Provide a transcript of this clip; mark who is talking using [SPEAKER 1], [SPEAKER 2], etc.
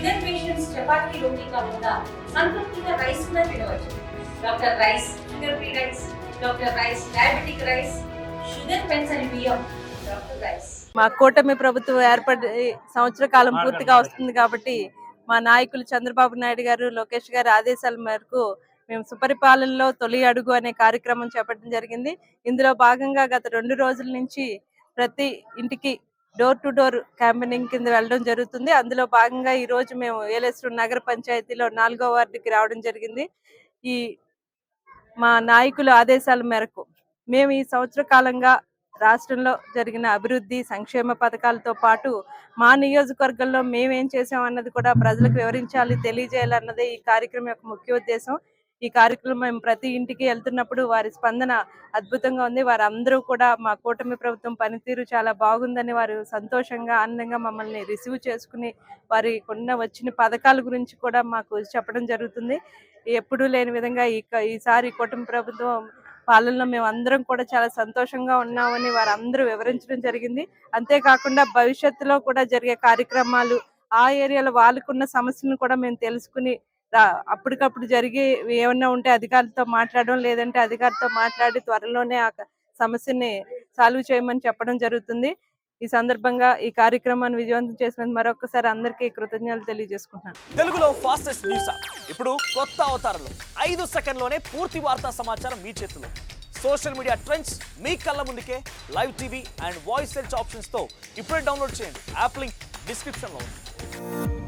[SPEAKER 1] Sugar patients chapati రోటీ కాకుండా సంతృప్తిగా rice కూడా తినవచ్చు. Doctor rice, sugar free rice, doctor rice, diabetic rice, sugar పెంచని బియ్యం, డాక్టర్ రైస్.
[SPEAKER 2] మా కూటమి ప్రభుత్వం ఏర్పడి సంవత్సర కాలం పూర్తిగా వస్తుంది కాబట్టి మా నాయకులు చంద్రబాబు నాయుడు గారు, లోకేష్ గారి ఆదేశాల మేరకు మేము సుపరిపాలనలో తొలి అడుగు అనే కార్యక్రమం చేపట్టడం జరిగింది. ఇందులో భాగంగా గత 2 రోజుల నుంచి ప్రతి ఇంటికి డోర్ టు డోర్ క్యాంపెయినింగ్ కింద వెళ్ళడం జరుగుతుంది. అందులో భాగంగా ఈ రోజు మేము ఏలేశ్వరం నగర పంచాయతీలో 4వ వార్డుకి రావడం జరిగింది. ఈ మా నాయకుల ఆదేశాల మేరకు మేము ఈ సంవత్సర కాలంగా రాష్ట్రంలో జరిగిన అభివృద్ధి సంక్షేమ పథకాలతో పాటు మా నియోజకవర్గంలో మేమేం చేసామన్నది కూడా ప్రజలకు వివరించాలి, తెలియజేయాలన్నదే ఈ కార్యక్రమం యొక్క ముఖ్య ఉద్దేశం. ఈ కార్యక్రమం మేము ప్రతి ఇంటికి వెళ్తున్నప్పుడు వారి స్పందన అద్భుతంగా ఉంది. వారందరూ కూడా మా కూటమి ప్రభుత్వం పనితీరు చాలా బాగుందని వారు సంతోషంగా ఆనందంగా మమ్మల్ని రిసీవ్ చేసుకుని వారి వచ్చిన పథకాల గురించి కూడా మాకు చెప్పడం జరుగుతుంది. ఎప్పుడూ లేని విధంగా ఈసారి కూటమి ప్రభుత్వం పాలనలో మేము అందరం కూడా చాలా సంతోషంగా ఉన్నామని వారందరూ వివరించడం జరిగింది. అంతేకాకుండా భవిష్యత్తులో కూడా జరిగే కార్యక్రమాలు ఆ ఏరియాలో వాళ్ళకున్న సమస్యలను కూడా మేము తెలుసుకుని అప్పటికప్పుడు జరిగి ఏమన్నా ఉంటే అధికారులతో మాట్లాడడం, లేదంటే అధికారితో మాట్లాడి త్వరలోనే ఆ సమస్యని సాల్వ్ చేయమని చెప్పడం జరుగుతుంది. ఈ సందర్భంగా ఈ కార్యక్రమాన్ని విజయవంతం చేసినందుకు మరొకసారి అందరికీ కృతజ్ఞతలు తెలియజేసుకుంటున్నాను.
[SPEAKER 3] తెలుగులో ఫాస్టెస్ట్ న్యూస్ ఇప్పుడు కొత్త అవతారంలో 5 సెకండ్లోనే పూర్తి వార్తా సమాచారం మీ చేతిలో. సోషల్ మీడియా ట్రెండ్స్ మీ కళ్ళ ముందుకే live TV and voice search options తో ఇప్పుడే డౌన్లోడ్ చేయండి. యాప్ లింక్ డిస్క్రిప్షన్ లో ఉంది.